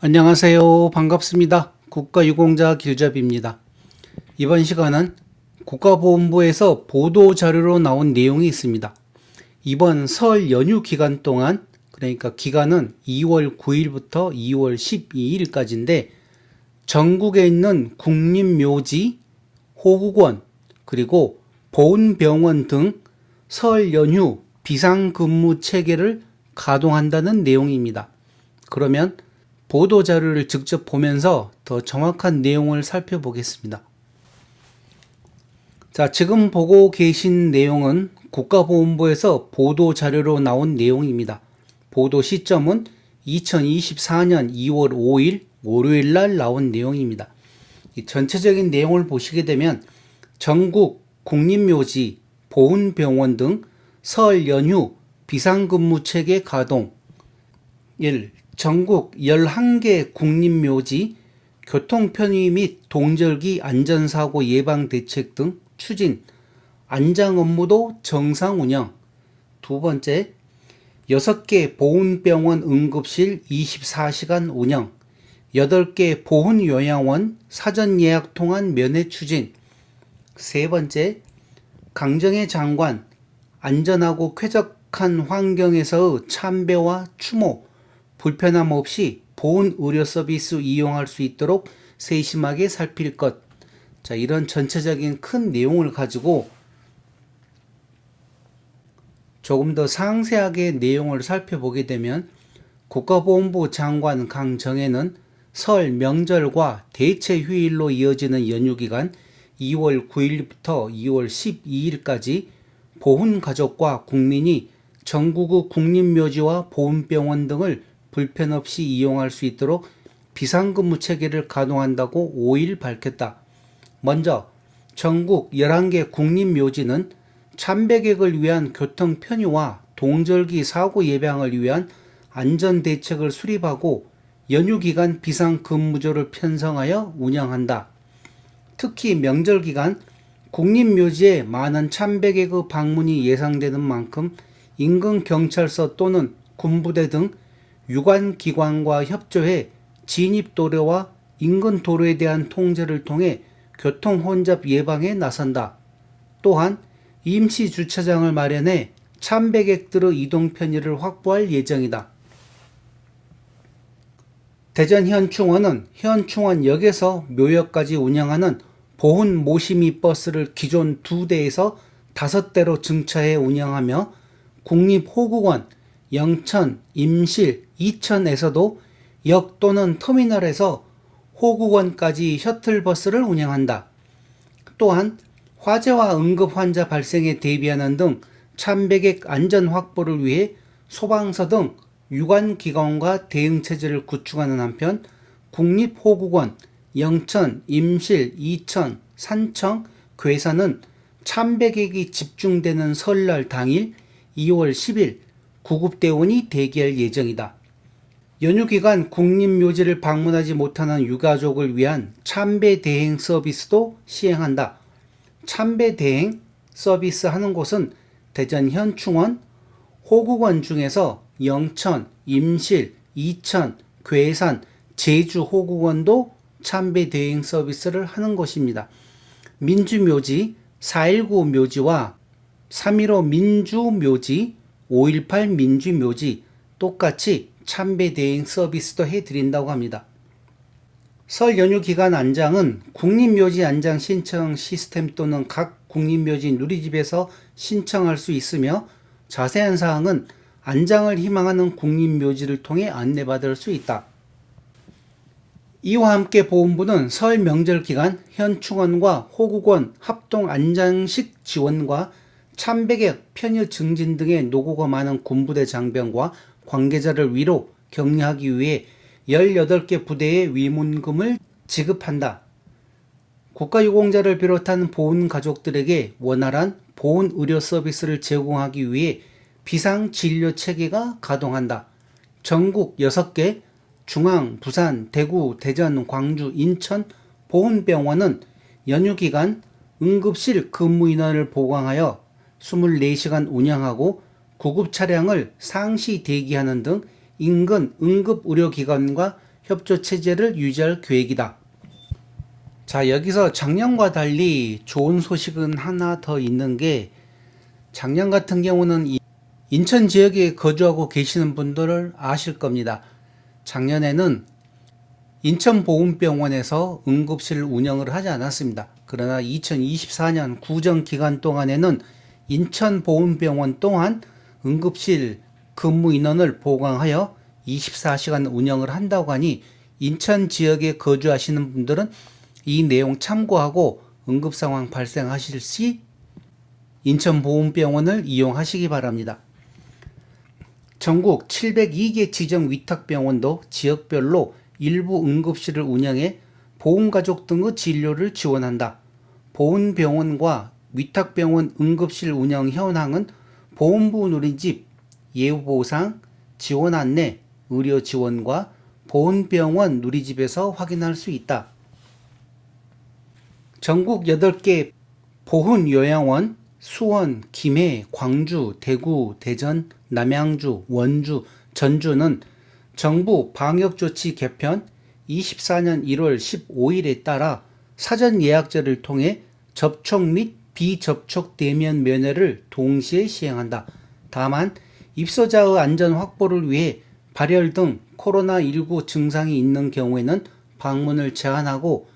안녕하세요. 반갑습니다. 국가유공자 길잡이입니다. 이번 시간은 국가보훈부에서 보도자료로 나온 내용이 있습니다. 이번 설 연휴 기간 동안, 그러니까 기간은 2월 9일부터 2월 12일까지인데 전국에 있는 국립묘지, 호국원, 그리고 보훈병원 등 설 연휴 비상근무 체계를 가동한다는 내용입니다. 그러면 보도자료를 직접 보면서 더 정확한 내용을 살펴보겠습니다. 자, 지금 보고 계신 내용은 국가보훈부에서 보도자료로 나온 내용입니다. 보도 시점은 2024년 2월 5일 월요일 날 나온 내용입니다. 이 전체적인 내용을 보시게 되면 전국 국립묘지, 보훈병원 등 설 연휴 비상근무 체계 가동 1. 전국 11개 국립묘지 교통편의 및 동절기 안전사고 예방 대책 등 추진, 안장 업무도 정상 운영. 두 번째, 6개 보훈병원 응급실 24시간 운영, 8개 보훈요양원 사전 예약 통한 면회 추진. 세 번째, 강정의 장관, 안전하고 쾌적한 환경에서의 참배와 추모, 불편함 없이 보훈 의료 서비스 이용할 수 있도록 세심하게 살필 것. 자, 이런 전체적인 큰 내용을 가지고 조금 더 상세하게 내용을 살펴보게 되면 국가보훈부 장관 강정혜는 설 명절과 대체 휴일로 이어지는 연휴 기간 2월 9일부터 2월 12일까지 보훈 가족과 국민이 전국의 국립묘지와 보훈병원 등을 불편 없이 이용할 수 있도록 비상근무 체계를 가동한다고 5일 밝혔다. 먼저 전국 11개 국립묘지는 참배객을 위한 교통 편의와 동절기 사고 예방을 위한 안전대책을 수립하고 연휴 기간 비상근무조를 편성하여 운영한다. 특히 명절 기간 국립묘지에 많은 참배객의 방문이 예상되는 만큼 인근 경찰서 또는 군부대 등 유관기관과 협조해 진입도로와 인근 도로에 대한 통제를 통해 교통 혼잡 예방에 나선다. 또한 임시 주차장을 마련해 참배객들의 이동 편의를 확보할 예정이다. 대전 현충원은 현충원역에서 묘역까지 운영하는 보훈 모심이 버스를 기존 2대에서 5대로 증차해 운영하며 국립호국원, 영천, 임실, 이천에서도 역 또는 터미널에서 호국원까지 셔틀버스를 운영한다. 또한 화재와 응급 환자 발생에 대비하는 등 참배객 안전 확보를 위해 소방서 등 유관기관과 대응체제를 구축하는 한편 국립호국원, 영천, 임실, 이천, 산청, 괴산은 참배객이 집중되는 설날 당일 2월 10일 구급대원이 대기할 예정이다. 연휴 기간 국립묘지를 방문하지 못하는 유가족을 위한 참배대행 서비스도 시행한다. 참배대행 서비스 하는 곳은 대전 현충원, 호국원 중에서 영천, 임실, 이천, 괴산, 제주 호국원도 참배대행 서비스를 하는 곳입니다. 민주묘지, 4.19 묘지와 3.15 민주묘지, 5.18 민주묘지 똑같이 참배대행 서비스도 해드린다고 합니다. 설 연휴 기간 안장은 국립묘지 안장 신청 시스템 또는 각 국립묘지 누리집에서 신청할 수 있으며 자세한 사항은 안장을 희망하는 국립묘지를 통해 안내받을 수 있다. 이와 함께 보훈부는 설 명절 기간 현충원과 호국원 합동 안장식 지원과 참배객 편의 증진 등의 노고가 많은 군부대 장병과 관계자를 위로 격려하기 위해 18개 부대의 위문금을 지급한다. 국가유공자를 비롯한 보훈 가족들에게 원활한 보훈 의료 서비스를 제공하기 위해 비상진료 체계가 가동한다. 전국 6개 중앙, 부산, 대구, 대전, 광주, 인천 보훈병원은 연휴 기간 응급실 근무 인원을 보강하여 24시간 운영하고 구급 차량을 상시 대기하는 등 인근 응급의료기관과 협조 체제를 유지할 계획이다. 자, 여기서 작년과 달리 좋은 소식은 하나 더 있는 게, 작년 같은 경우는 인천 지역에 거주하고 계시는 분들을 아실 겁니다. 작년에는 인천보훈병원에서 응급실 운영을 하지 않았습니다. 그러나 2024년 구정 기간 동안에는 인천보훈병원 또한 응급실 근무 인원을 보강하여 24시간 운영을 한다고 하니, 인천 지역에 거주하시는 분들은 이 내용 참고하고 응급 상황 발생하실 시 인천보훈병원을 이용하시기 바랍니다. 전국 702개 지정 위탁병원도 지역별로 일부 응급실을 운영해 보훈가족 등의 진료를 지원한다. 보훈병원과 위탁병원 응급실 운영 현황은 보훈부 누리집, 예우보상, 지원 안내, 의료 지원과 보훈병원 누리집에서 확인할 수 있다. 전국 8개 보훈요양원, 수원, 김해, 광주, 대구, 대전, 남양주, 원주, 전주는 정부 방역조치 개편 24년 1월 15일에 따라 사전 예약제를 통해 접촉 및 비접촉 대면 면회를 동시에 시행한다. 다만 입소자의 안전 확보를 위해 발열 등 코로나19 증상이 있는 경우에는 방문을 제한하고,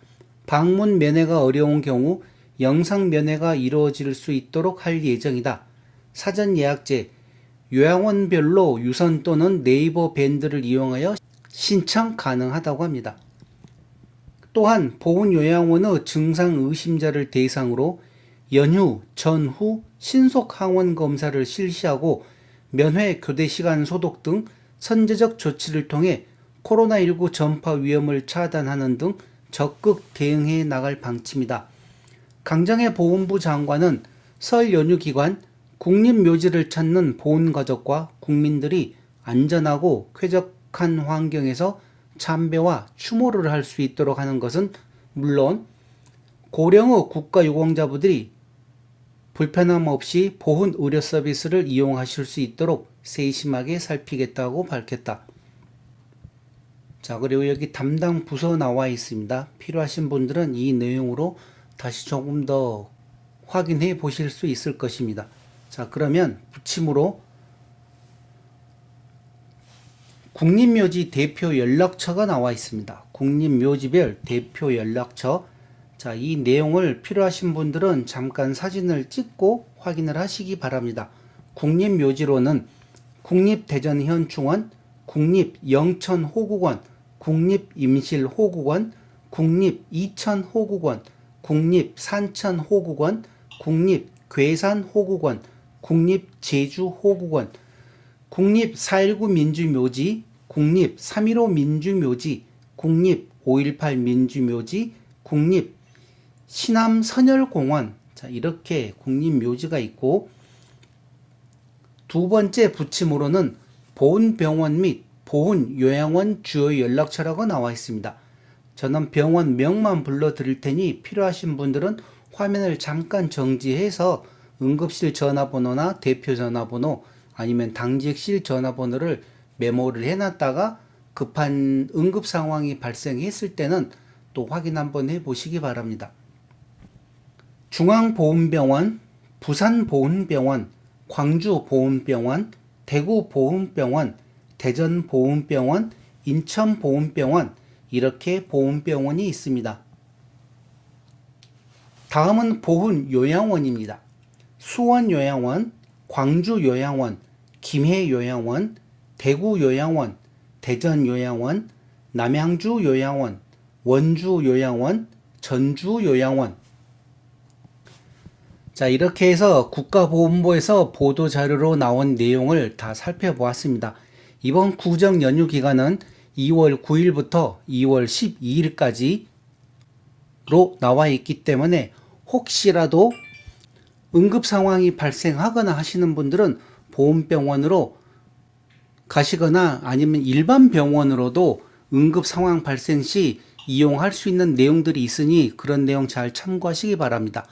방문 면회가 어려운 경우 영상 면회가 이루어질 수 있도록 할 예정이다. 사전 예약제, 요양원별로 유선 또는 네이버 밴드를 이용하여 신청 가능하다고 합니다. 또한 보훈요양원의 증상 의심자를 대상으로 연휴 전후 신속 항원 검사를 실시하고 면회 교대 시간 소독 등 선제적 조치를 통해 코로나19 전파 위험을 차단하는 등 적극 대응해 나갈 방침이다. 강정혜 보훈부 장관은 설 연휴 기간 국립묘지를 찾는 보훈가족과 국민들이 안전하고 쾌적한 환경에서 참배와 추모를 할 수 있도록 하는 것은 물론 고령의 국가유공자분들이 불편함 없이 보훈 의료 서비스를 이용하실 수 있도록 세심하게 살피겠다고 밝혔다. 자, 그리고 여기 담당 부서 나와 있습니다. 필요하신 분들은 이 내용으로 다시 조금 더 확인해 보실 수 있을 것입니다. 자, 그러면 부침으로 국립묘지 대표 연락처가 나와 있습니다. 국립묘지별 대표 연락처. 자, 이 내용을 필요하신 분들은 잠깐 사진을 찍고 확인을 하시기 바랍니다. 국립묘지로는 국립대전현충원, 국립영천호국원, 국립임실호국원, 국립이천호국원, 국립산천호국원, 국립괴산호국원, 국립제주호국원, 국립4.19 민주묘지, 국립3.15 민주묘지, 국립5.18 민주묘지, 국립시남선열공원. 자, 이렇게 국립묘지가 있고, 두 번째 부침으로는 보훈병원 및 보훈요양원 주요 연락처라고 나와 있습니다. 저는 병원 명만 불러드릴 테니 필요하신 분들은 화면을 잠깐 정지해서 응급실 전화번호나 대표 전화번호 아니면 당직실 전화번호를 메모를 해놨다가 급한 응급 상황이 발생했을 때는 또 확인 한번 해보시기 바랍니다. 중앙보훈병원, 부산보훈병원, 광주보훈병원, 대구보훈병원, 대전보훈병원, 인천보훈병원, 이렇게 보훈병원이 있습니다. 다음은 보훈요양원입니다. 수원요양원, 광주요양원, 김해요양원, 대구요양원, 대전요양원, 남양주요양원, 원주요양원, 전주요양원. 자, 이렇게 해서 국가보훈부에서 보도자료로 나온 내용을 다 살펴보았습니다. 이번 구정 연휴 기간은 2월 9일부터 2월 12일까지로 나와 있기 때문에 혹시라도 응급 상황이 발생하거나 하시는 분들은 보훈병원으로 가시거나 아니면 일반 병원으로도 응급 상황 발생 시 이용할 수 있는 내용들이 있으니 그런 내용 잘 참고하시기 바랍니다.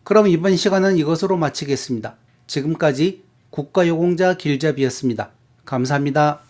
그럼 이번 시간은 이것으로 마치겠습니다. 지금까지 국가유공자 길잡이였습니다. 감사합니다.